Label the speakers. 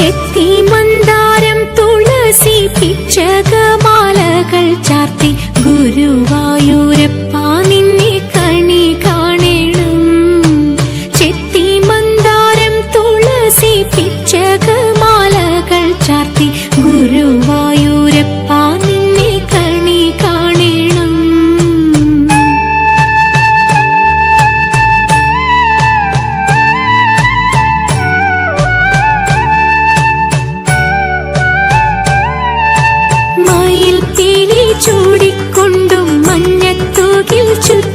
Speaker 1: ചെത്തി മന്ദാരം തുളസി പിച്ചകമാലകൾ ചാർത്തി ഗുരുവായൂരപ്പ നിന്നെ കണി കാണണം. ചെത്തി മന്ദാരം തുളസി പിച്ചകമാലകൾ ചാർത്തി ഗുരുവായൂരപ്പ നിന്നെ കണി കാണണം. മയിൽ പീലി ചൂടിക്കൊണ്ടും മഞ്ഞത്തൂകിൽ ചുറ്റും